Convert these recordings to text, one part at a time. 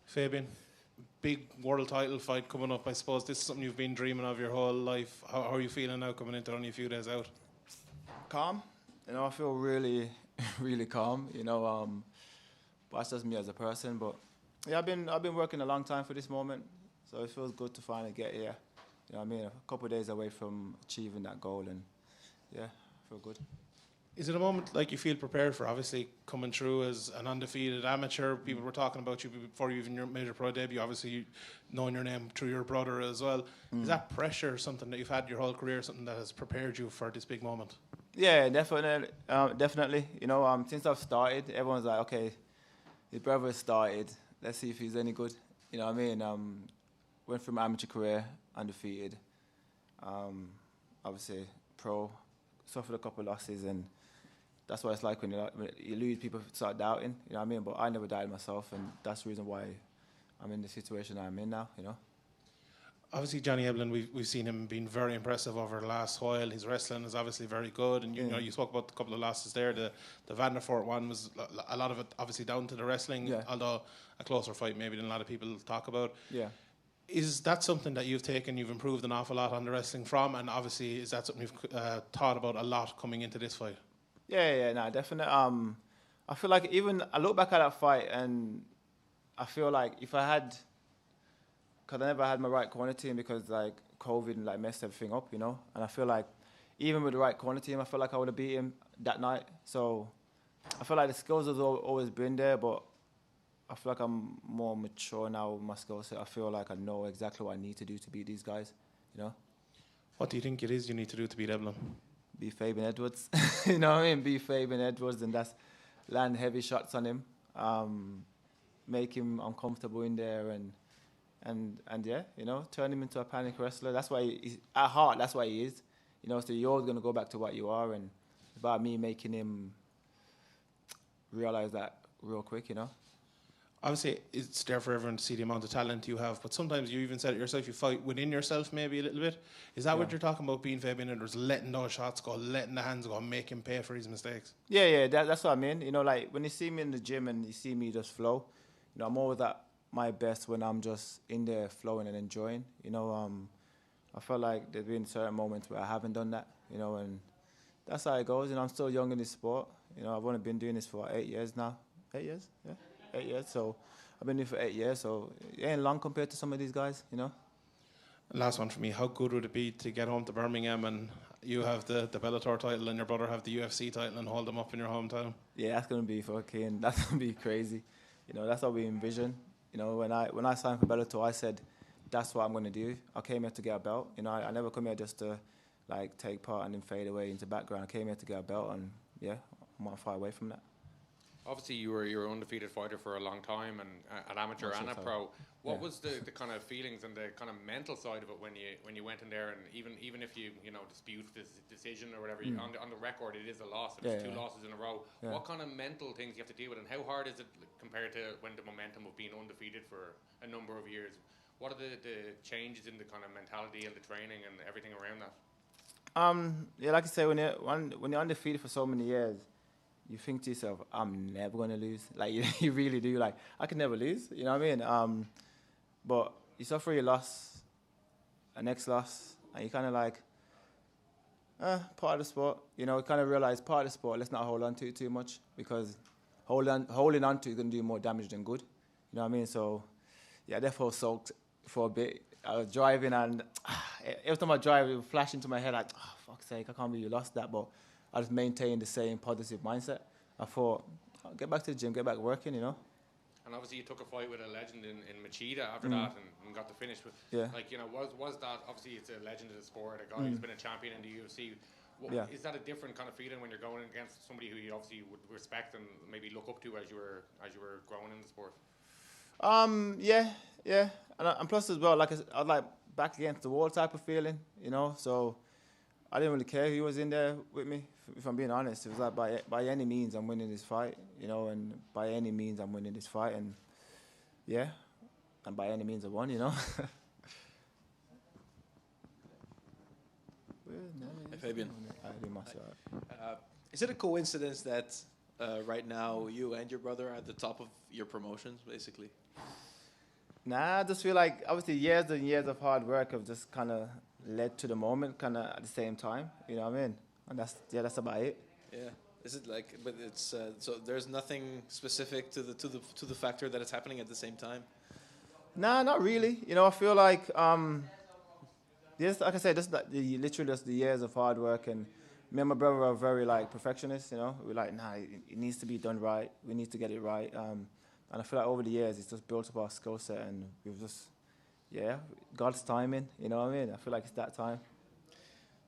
Fabian, big world title fight coming up. I suppose this is something you've been dreaming of your whole life. How are you feeling now coming into only a few days out? Calm. I feel really, really calm. But that's just me as a person. But yeah, I've been working a long time for this moment, so it feels good to finally get here. You know what I mean? A couple of days away from achieving that goal, and yeah, I feel good. Is it a moment like you feel prepared for? Obviously, coming through as an undefeated amateur, people were talking about you before you even made your pro debut. Obviously, knowing your name through your brother as well. Is that pressure something that you've had your whole career, something that has prepared you for this big moment? Yeah, definitely, definitely. Since I've started, everyone's like, okay, his brother started. Let's see if he's any good. You know what I mean? Went from amateur career, undefeated. Obviously, pro, suffered a couple of losses, and that's what it's like when you lose. People start doubting. You know what I mean? But I never doubted myself, and that's the reason why I'm in the situation I'm in now. Obviously, Johnny Eblin, we've seen him being very impressive over the last while. His wrestling is obviously very good, and you spoke about a couple of losses there. The Van der Voort one was a lot of it obviously down to the wrestling, although a closer fight maybe than a lot of people talk about. Yeah. Is that something that you've improved an awful lot on the wrestling from, and obviously is that something you've thought about a lot coming into this fight? Yeah, no, definitely. I feel like even I look back at that fight, and I feel like if I had, because I never had my right corner team because like COVID like messed everything up, and I feel like even with the right corner team, I feel like I would have beat him that night. So I feel like the skills have always been there, but I feel like I'm more mature now with my skill set. I feel like I know exactly what I need to do to beat these guys, What do you think it is you need to do to beat Eblin? Be Fabian Edwards. You know what I mean? Be Fabian Edwards, and that's land heavy shots on him, make him uncomfortable in there, and yeah, turn him into a panic wrestler. That's why at heart, that's why he is. So you're always gonna go back to what you are, and it's about me making him realize that real quick. Obviously, it's there for everyone to see the amount of talent you have, but sometimes you even said it yourself, you fight within yourself maybe a little bit. Is that what you're talking about, being Fabian Edwards, letting those shots go, letting the hands go, and make him pay for his mistakes? Yeah, that's what I mean. Like when you see me in the gym and you see me just flow, I'm always at my best when I'm just in there flowing and enjoying. I felt like there's been certain moments where I haven't done that, and that's how it goes. I'm still young in this sport. I've only been doing this for 8 years now. 8 years? Yeah. 8 years, so I've been here for 8 years, so it ain't long compared to some of these guys, Last one for me. How good would it be to get home to Birmingham and you have the Bellator title and your brother have the UFC title and hold them up in your hometown? Yeah, that's gonna be fucking. That's gonna be crazy. That's what we envision. When I signed for Bellator, I said that's what I'm gonna do. I came here to get a belt. I never come here just to like take part and then fade away into background. I came here to get a belt, and yeah, I'm not far away from that. Obviously, you were an undefeated fighter for a long time, and an amateur and a pro. What was the kind of feelings and the kind of mental side of it when you went in there, and even if you dispute this decision or whatever, on the record it is a loss. It's two losses in a row. Yeah. What kind of mental things you have to deal with, and how hard is it compared to when the momentum of being undefeated for a number of years? What are the changes in the kind of mentality and the training and everything around that? Yeah, like I say, when you're undefeated for so many years, you think to yourself, I'm never going to lose. Like, you really do. Like, I could never lose. You know what I mean? But you suffer your loss, a next loss, and you kind of like, part of the sport. You kind of realize part of the sport, let's not hold on to it too much, because holding on to it is going to do more damage than good. You know what I mean? So, yeah, therefore soaked for a bit. I was driving, and every time I drive, it would flash into my head like, oh, fuck's sake, I can't believe you lost that. But I just maintained the same positive mindset. I thought, I'll get back to the gym, get back working, And obviously you took a fight with a legend in Machida after that and got the finish. Yeah. Like, was that, obviously it's a legend of the sport, a guy who's been a champion in the UFC. Is that a different kind of feeling when you're going against somebody who you obviously would respect and maybe look up to as you were growing in the sport? Yeah. And plus as well, like I was like back against the wall type of feeling, so I didn't really care who was in there with me, if I'm being honest. It was like, by any means, I'm winning this fight, and by any means, I'm winning this fight, and yeah, and by any means, I won, Hey, Fabian. Is it a coincidence that right now you and your brother are at the top of your promotions, basically? Nah, I just feel like obviously years and years of hard work have just kind of led to the moment, kind of at the same time. You know what I mean? And that's about it. Yeah. Is it like? But it's so there's nothing specific to the factor that it's happening at the same time. Nah, not really. You know, I feel like like I said, just like literally just the years of hard work, and me and my brother are very like perfectionists. You know, we're like, nah, it needs to be done right. We need to get it right. And I feel like over the years, it's just built up our skill set, and we've just, God's timing. You know what I mean? I feel like it's that time.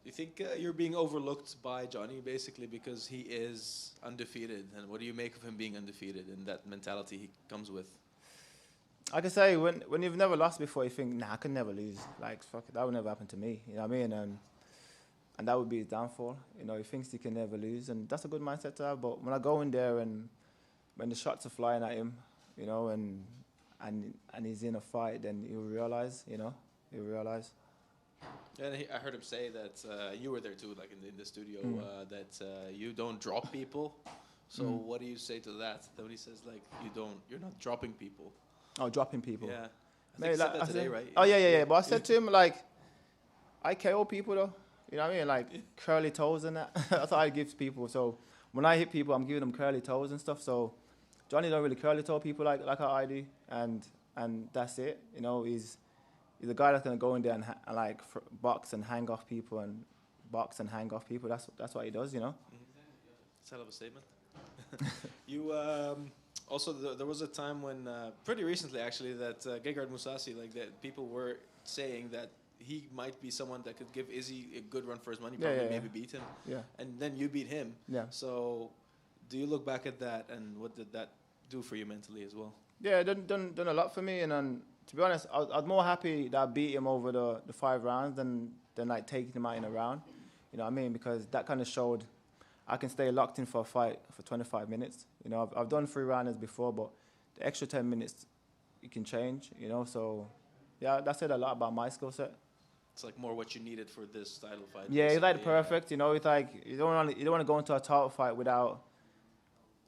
Do you think you're being overlooked by Johnny basically because he is undefeated? And what do you make of him being undefeated and that mentality he comes with? Like I say, when you've never lost before, you think, nah, I can never lose. Like, fuck it, that would never happen to me. You know what I mean? And that would be his downfall. You know, he thinks he can never lose, and that's a good mindset to have. But when I go in there and when the shots are flying at him, you know, and he's in a fight, then he'll realize, he'll realize. And I heard him say that you were there too, like in the studio, that you don't drop people. So what do you say to that? That when he says like you're not dropping people. Oh, dropping people. Yeah. I think you said that today, right? Oh yeah. But I said to him like, I KO people though. You know what I mean? Like curly toes and that. That's what I give to people. So when I hit people, I'm giving them curly toes and stuff. So Johnny don't really curly toe people like how I do, and that's it. You know, he's a guy that's gonna go in there and box and hang off people and box and hang off people. That's what he does. You know. That's a hell of a statement. You also there was a time when pretty recently actually that Gegard Mousasi, like that people were saying that he might be someone that could give Izzy a good run for his money, probably maybe beat him. Yeah. And then you beat him. Yeah. So do you look back at that and what did that do for you mentally as well? Yeah, done a lot for me, and to be honest, I was more happy that I beat him over the 5 rounds than like taking him out in a round. You know what I mean? Because that kind of showed I can stay locked in for a fight for 25 minutes. You know, I've done 3 rounders before, but the extra 10 minutes, it can change, you know. So, yeah, that said a lot about my skill set. It's like more what you needed for this title fight. Yeah, it's like perfect, you know. It's like you don't want to go into a title fight without,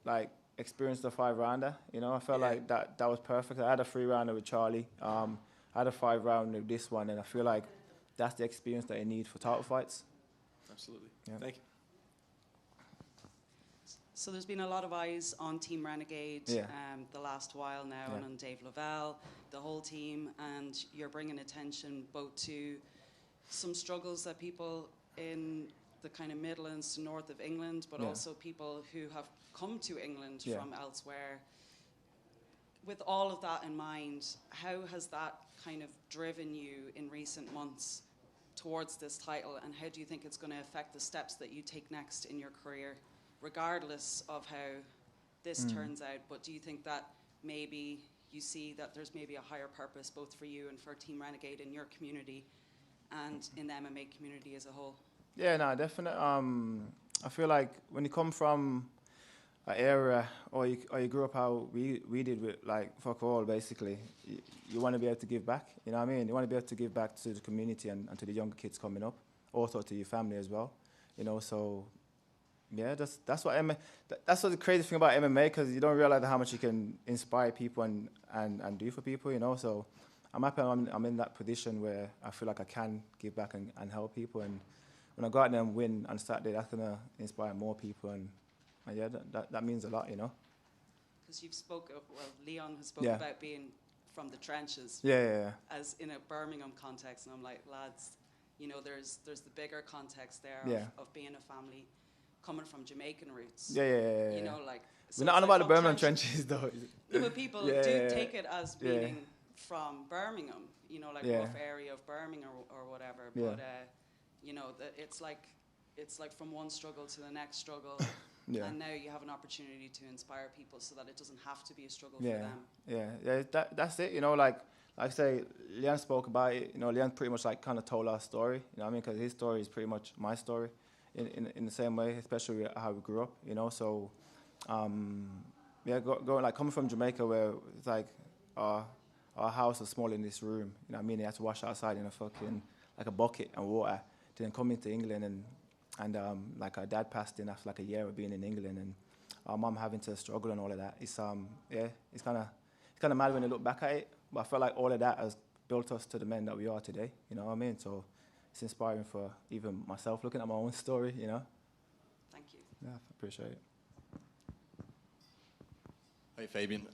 like, experiencing a 5-rounder. You know, I felt like that was perfect. I had a 3-rounder with Charlie. I had a 5-rounder with this one, and I feel like that's the experience that you need for title fights. Absolutely. Yeah. Thank you. So there's been a lot of eyes on Team Renegade the last while now, and on Dave Lavelle, the whole team, and you're bringing attention both to some struggles that people in the kind of Midlands to north of England, but also people who have come to England from elsewhere. With all of that in mind, how has that kind of driven you in recent months towards this title, and how do you think it's going to affect the steps that you take next in your career, regardless of how this turns out? But do you think that maybe you see that there's maybe a higher purpose both for you and for Team Renegade in your community and in the MMA community as a whole? Yeah, no, definitely. I feel like when you come from an area or you grew up how we did with like fuck all, basically, you want to be able to give back. You know what I mean? You want to be able to give back to the community and to the younger kids coming up, also to your family as well. You know, so yeah, that's what the crazy thing about MMA, because you don't realize how much you can inspire people and do for people, you know. So I'm happy I'm in that position where I feel like I can give back and help people. And when I go out there and win on Saturday, that's going to inspire more people. And yeah, that means a lot, you know. Because Leon has spoken about being from the trenches. Yeah. As in a Birmingham context. And I'm like, lads, you know, there's the bigger context there of being a family coming from Jamaican roots. Yeah. You know, like... So we're not on about the Birmingham trenches, though. No, but people do take it as meaning from Birmingham, you know, like rough area of Birmingham or whatever. But, you know, it's like from one struggle to the next struggle. And now you have an opportunity to inspire people so that it doesn't have to be a struggle for them. Yeah, that's it. You know, like I say, Leon spoke about it. You know, Leon pretty much like kind of told our story. You know what I mean? Because his story is pretty much my story in the same way, especially how we grew up. You know, so going like coming from Jamaica, where it's like our house was small in this room. You know what I mean? You had to wash outside in a fucking like a bucket and water. Then come into England and like our dad passed in after like a year of being in England, and our mum having to struggle and all of that. It's it's kind of mad when you look back at it. But I feel like all of that has built us to the men that we are today. You know what I mean? So it's inspiring for even myself looking at my own story. You know. Thank you. Yeah, I appreciate it. Hi, Fabian.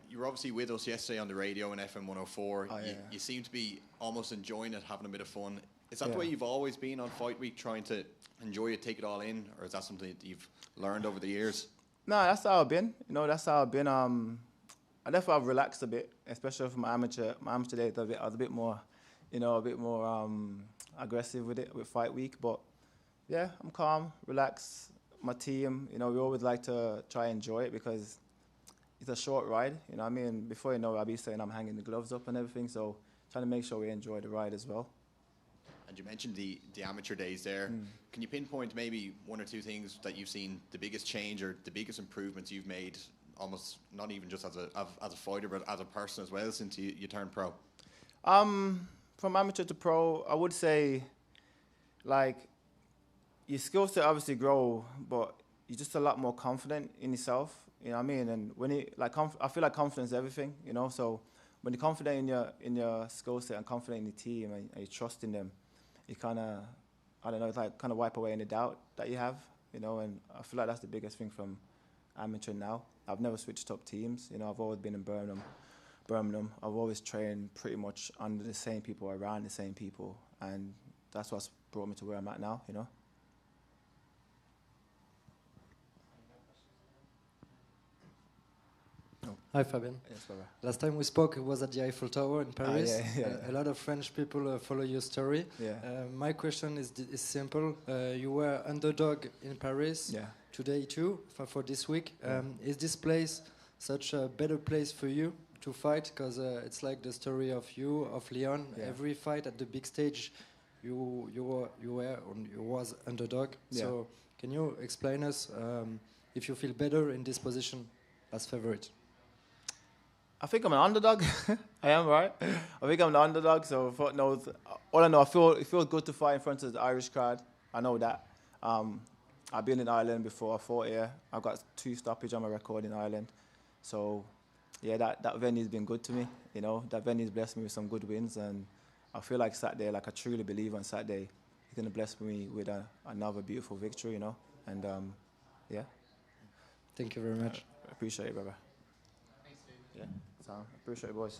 You were obviously with us yesterday on the radio in FM 104. Oh, yeah. You seem to be almost enjoying it, having a bit of fun. Is that Yeah. the way you've always been on Fight Week, trying to enjoy it, take it all in, or is that something that you've learned over the years? No, that's how I've been. You know, that's how I've been. I definitely have relaxed a bit, especially for my amateur days. I was a bit more, aggressive with it with Fight Week. But yeah, I'm calm, relaxed. My team, we always like to try and enjoy it because it's a short ride. You know what I mean? Before you know it, I'll be saying I'm hanging the gloves up and everything. So trying to make sure we enjoy the ride as well. And you mentioned the amateur days there. Can you pinpoint maybe one or two things that you've seen the biggest change or the biggest improvements you've made, almost not even just as a fighter, but as a person as well, since you turned pro? From amateur to pro, I would say, like, your skill set obviously grow, but you're just a lot more confident in yourself. You know what I mean? And when I feel like confidence is everything. You know, so when you're confident in your skill set and confident in your team and you trust in them, you kind of, I don't know, it's like kind of wipe away any doubt that you have, and I feel like that's the biggest thing from amateur now. I've never switched up teams, I've always been in Birmingham. I've always trained pretty much under the same people, around the same people, and that's what's brought me to where I'm at now, Hi, Fabian. Yes, brother. Last time we spoke, it was at the Eiffel Tower in Paris. Yeah. A lot of French people follow your story. Yeah. My question is simple. You were underdog in Paris today too, for this week. Is this place such a better place for you to fight? Because it's like the story of Leon. Yeah. Every fight at the big stage, you was underdog. Yeah. So can you explain us if you feel better in this position as favorite? I think I'm an underdog. I am, right? I think I'm the underdog, so all I know, it feels good to fight in front of the Irish crowd. I know that. I've been in Ireland before. I fought here. I've got 2 stoppage on my record in Ireland. So, yeah, that venue's been good to me. That venue's blessed me with some good wins, and I feel like Saturday, like I truly believe on Saturday, he's going to bless me with another beautiful victory, and yeah. Thank you very much. I appreciate it, brother. Yeah, so I appreciate it, boys.